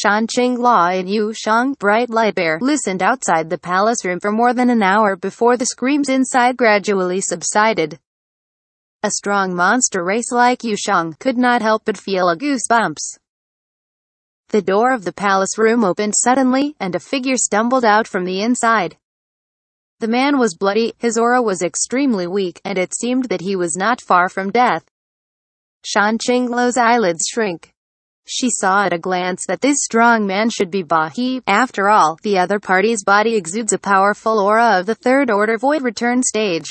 Xianxia and Yu Shang, Bright Light Bear, listened outside the palace room for more than an hour before the screams inside gradually subsided. A strong monster race like Yu Shang could not help but feel a goosebumps. The door of the palace room opened suddenly, and a figure stumbled out from the inside. The man was bloody, his aura was extremely weak, and it seemed that he was not far from death. Xianxia's eyelids shrank. She saw at a glance that this strong man should be Ba He. After all, the other party's body exudes a powerful aura of the third order void return stage.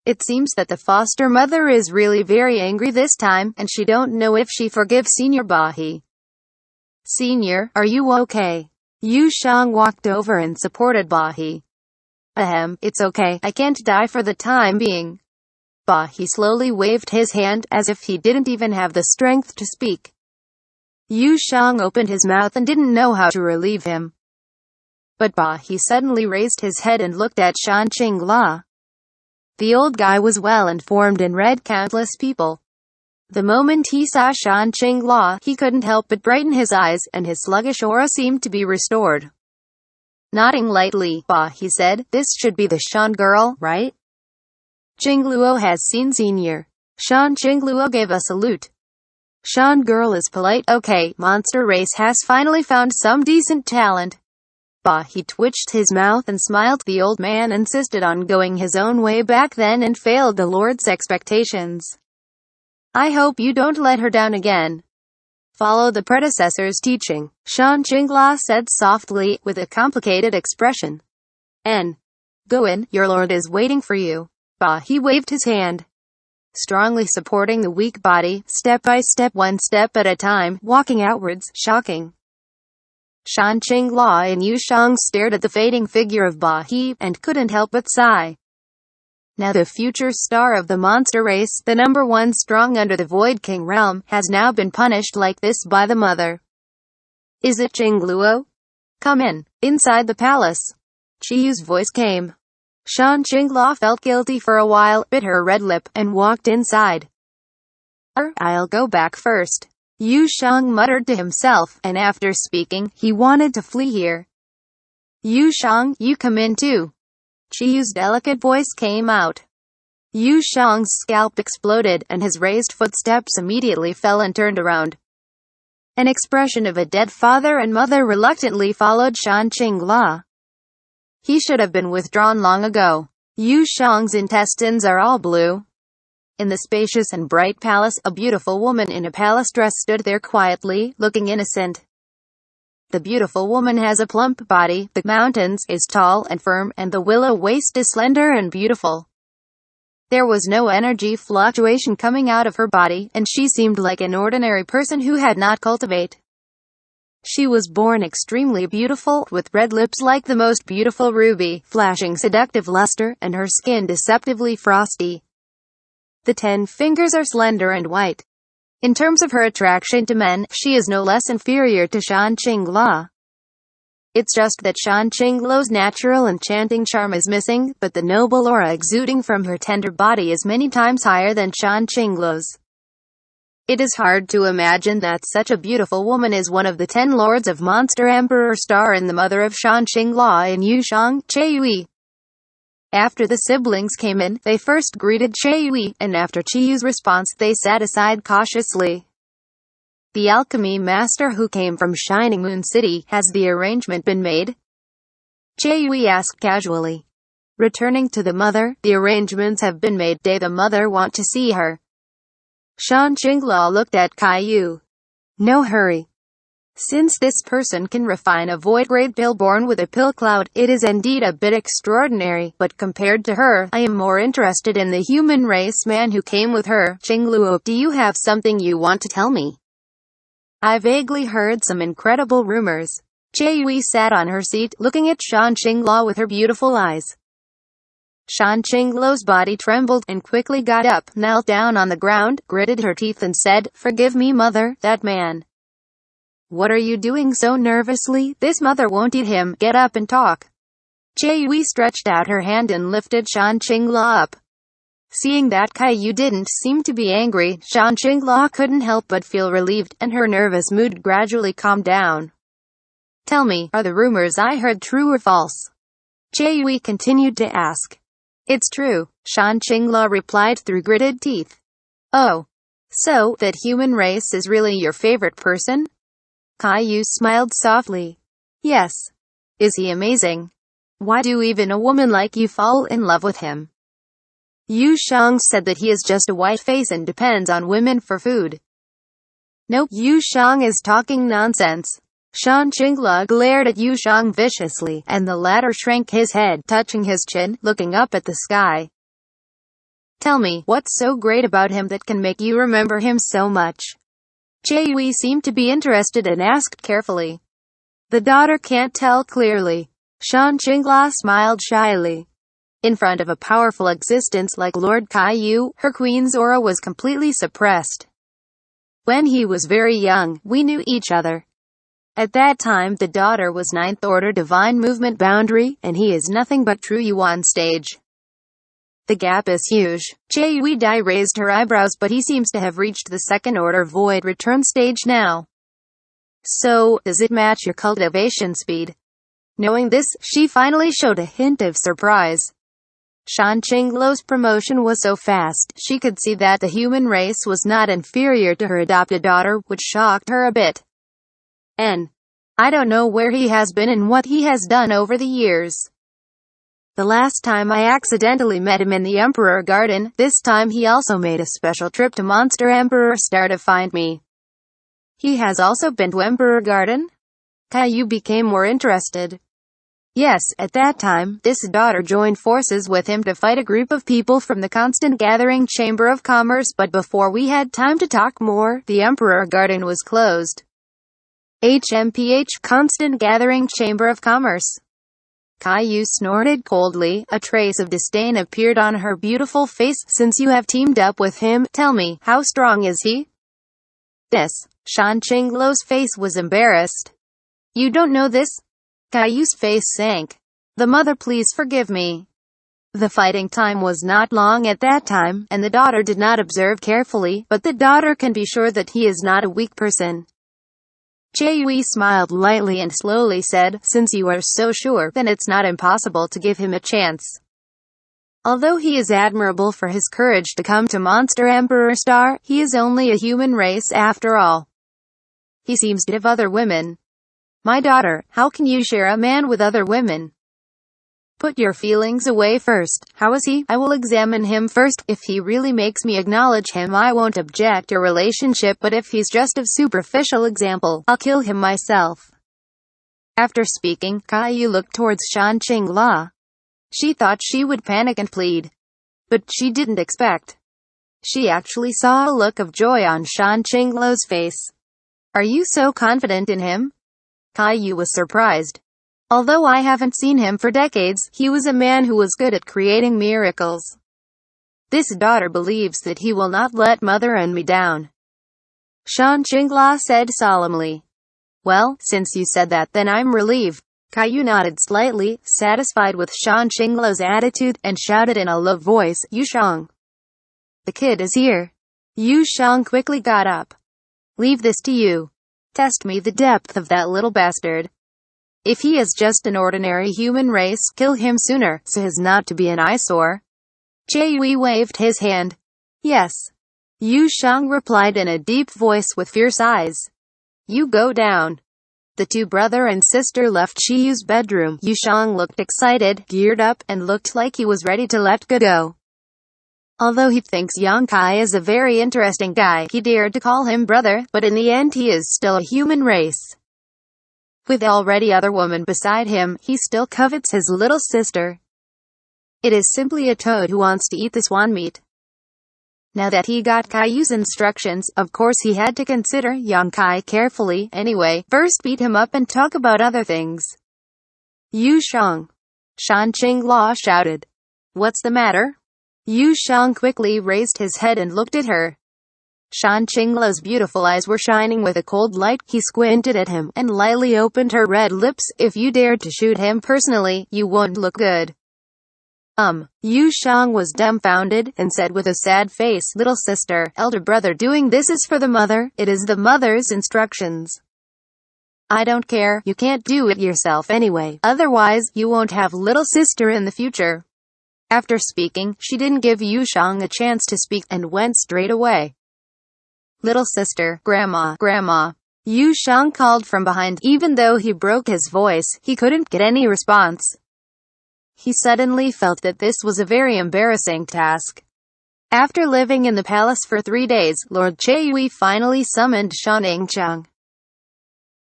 It seems that the foster mother is really very angry this time, and she don't know if she forgives Senior Ba He. Senior, are you okay? Yu Shang walked over and supported Ba He. Ahem, it's okay, I can't die for the time being. Ba He slowly waved his hand, as if he didn't even have the strength to speak. Yu Shang opened his mouth and didn't know how to relieve him. But Ba He suddenly raised his head and looked at Xianxia. The old guy was well informed and read countless people. The moment he saw Xianxia, he couldn't help but brighten his eyes, and his sluggish aura seemed to be restored. Nodding lightly, Ba He said, "This should be the Shan girl, right? Jingluo has seen Senior." Jingluo gave a salute. "Shan girl is polite, okay, monster race has finally found some decent talent." Ba He twitched his mouth and smiled. The old man insisted on going his own way back then and failed the Lord's expectations. "I hope you don't let her down again. Follow the predecessor's teaching," Xianxia said softly, with a complicated expression. Go in, your lord is waiting for you." Ba He waved his hand, strongly supporting the weak body, step by step, one step at a time, walking outwards, shocking. Xianxia and Yu Shang stared at the fading figure of Ba He, and couldn't help but sigh. Now the future star of the monster race, the number one strong under the Void King realm, has now been punished like this by the mother. "Is it Jingluo? Come in." Inside the palace, Chiyu's voice came. Xianxia felt guilty for a while, bit her red lip, and walked inside. "I'll go back first," Yu Shang muttered to himself, and after speaking, he wanted to flee here. "Yu Shang, you come in too." Chiyu's delicate voice came out. Yu Shang's scalp exploded, and his raised footsteps immediately fell and turned around. An expression of a dead father and mother reluctantly followed Xianxia. He should have been withdrawn long ago. Yu Shang's intestines are all blue. In the spacious and bright palace, a beautiful woman in a palace dress stood there quietly, looking innocent. The beautiful woman has a plump body, the mountains is tall and firm, and the willow waist is slender and beautiful. There was no energy fluctuation coming out of her body, and she seemed like an ordinary person who had not cultivate. She was born extremely beautiful, with red lips like the most beautiful ruby, flashing seductive luster, and her skin deceptively frosty. The 10 fingers are slender and white. In terms of her attraction to men, she is no less inferior to Xianxia. It's just that Xianxia's natural enchanting charm is missing, but the noble aura exuding from her tender body is many times higher than Xianxia's. It is hard to imagine that such a beautiful woman is one of the 10 lords of Monster Emperor Star and the mother of Xianxia and Yu Shang, Qiyu. After the siblings came in, they first greeted Qiyu, and after Qiyu's response, they sat aside cautiously. The alchemy master who came from Shining Moon City, has the arrangement been made? Qiyu asked casually. Returning to the mother, the arrangements have been made. They the mother want to see her. Xianxia looked at Qiyu. No hurry. Since this person can refine a void-grade pill born with a pill cloud, it is indeed a bit extraordinary, but compared to her, I am more interested in the human race man who came with her. Jingluo, do you have something you want to tell me? I vaguely heard some incredible rumors. Qiyu sat on her seat, looking at Xianxia with her beautiful eyes. Xianxia's body trembled, and quickly got up, knelt down on the ground, gritted her teeth and said, "Forgive me, mother, that man." "What are you doing so nervously? This mother won't eat him. Get up and talk." Qiyu stretched out her hand and lifted Xianxia up. Seeing that Caillou didn't seem to be angry, Xianxia couldn't help but feel relieved, and her nervous mood gradually calmed down. Tell me, are the rumors I heard true or false? Caillou continued to ask. It's true, Xianxia replied through gritted teeth. Oh. So, that human race is really your favorite person? Caillou smiled softly. Yes. Is he amazing? Why do even a woman like you fall in love with him? Shang said that he is just a white face and depends on women for food. Nope, Shang is talking nonsense. Xianxia glared at Shang viciously, and the latter shrank his head, touching his chin, looking up at the sky. Tell me, what's so great about him that can make you remember him so much? Caillou seemed to be interested and asked carefully. The daughter can't tell clearly. Xianxia smiled shyly. In front of a powerful existence like Lord Caillou, her queen's aura was completely suppressed. When he was very young, we knew each other. At that time the daughter was 9th order divine movement boundary, and he is nothing but true Yuan stage. The gap is huge. Caillou raised her eyebrows, but he seems to have reached the 2nd order void return stage now. So, does it match your cultivation speed? Knowing this, she finally showed a hint of surprise. Xianxia's promotion was so fast, she could see that the human race was not inferior to her adopted daughter, which shocked her a bit. I don't know where he has been and what he has done over the years. The last time I accidentally met him in the Emperor Garden, this time he also made a special trip to Monster Emperor Star to find me. He has also been to Emperor Garden? Caillou became more interested. Yes, at that time, this daughter joined forces with him to fight a group of people from the Constant Gathering Chamber of Commerce, but before we had time to talk more, the Emperor Garden was closed. HMPH, Constant Gathering Chamber of Commerce. Caillou snorted coldly, a trace of disdain appeared on her beautiful face. Since you have teamed up with him, tell me, how strong is he? This. Xianxia's face was embarrassed. You don't know this? Caillou's face sank. The mother, please forgive me. The fighting time was not long at that time, and the daughter did not observe carefully, but the daughter can be sure that he is not a weak person. Caillou smiled lightly and slowly said, since you are so sure, then it's not impossible to give him a chance. Although he is admirable for his courage to come to Monster Emperor Star, he is only a human race after all. He seems to have other women. My daughter, how can you share a man with other women? Put your feelings away first. How is he? I will examine him first. If he really makes me acknowledge him, I won't object to a relationship, but if he's just a superficial example, I'll kill him myself. After speaking, Caillou looked towards Xianxia. She thought she would panic and plead. But she didn't expect. She actually saw a look of joy on Xianxia's face. Are you so confident in him? Caillou was surprised. Although I haven't seen him for decades, he was a man who was good at creating miracles. This daughter believes that he will not let mother and me down. Xianxia said solemnly. Well, since you said that, then I'm relieved. Caillou nodded slightly, satisfied with Xianxia's attitude, and shouted in a low voice, Shang. The kid is here. Shang quickly got up. Leave this to you. Test me the depth of that little bastard. If he is just an ordinary human race, kill him sooner, so as not to be an eyesore. Caillou waved his hand. Yes. Shang replied in a deep voice with fierce eyes. You go down. The two brother and sister left Caillou's bedroom. Shang looked excited, geared up, and looked like he was ready to let go. Although he thinks Yang Kai is a very interesting guy, he dared to call him brother, but in the end he is still a human race. With already other women beside him, he still covets his little sister. It is simply a toad who wants to eat the swan meat. Now that he got Caillou's instructions, of course he had to consider Yang Kai carefully. Anyway, first beat him up and talk about other things. Shang. Xianxia shouted. What's the matter? Shang quickly raised his head and looked at her. Xianxia's beautiful eyes were shining with a cold light. He squinted at him, and lightly opened her red lips. If you dared to shoot him personally, you won't look good. Shang was dumbfounded, and said with a sad face, "Little sister, elder brother doing this is for the mother, it is the mother's instructions. I don't care, you can't do it yourself anyway, otherwise, you won't have little sister in the future." After speaking, she didn't give Shang a chance to speak, and went straight away. "Little sister, grandma, grandma." Shang called from behind. Even though he broke his voice, he couldn't get any response. He suddenly felt that this was a very embarrassing task. After living in the palace for 3 days, Lord Chui finally summoned Xianxia.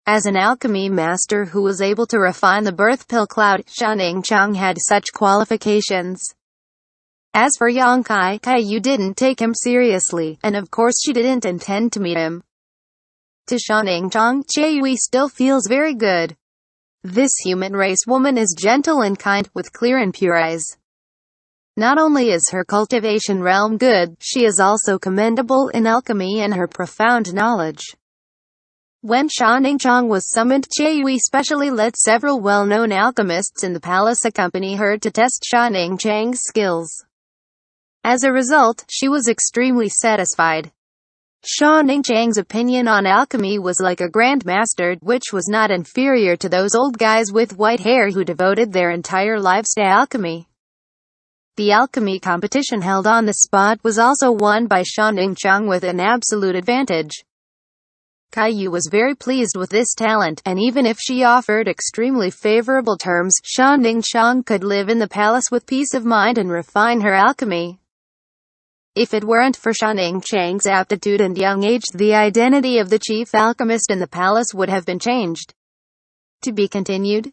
As an alchemy master who was able to refine the birth pill cloud, Xianxia had such qualifications. As for Yang Kai didn't take him seriously, and of course she didn't intend to meet him. To Xianxia, Chui still feels very good. This human race woman is gentle and kind, with clear and pure eyes. Not only is her cultivation realm good, she is also commendable in alchemy and her profound knowledge. When Xianxia was summoned, Chui specially let several well-known alchemists in the palace accompany her to test Xianxia's skills. As a result, she was extremely satisfied. Xianxia's opinion on alchemy was like a grandmaster, which was not inferior to those old guys with white hair who devoted their entire lives to alchemy. The alchemy competition held on the spot was also won by Xianxia with an absolute advantage. Caillou was very pleased with this talent, and even if she offered extremely favorable terms, Xianxia could live in the palace with peace of mind and refine her alchemy. If it weren't for Xianxia's aptitude and young age, the identity of the chief alchemist in the palace would have been changed. To be continued.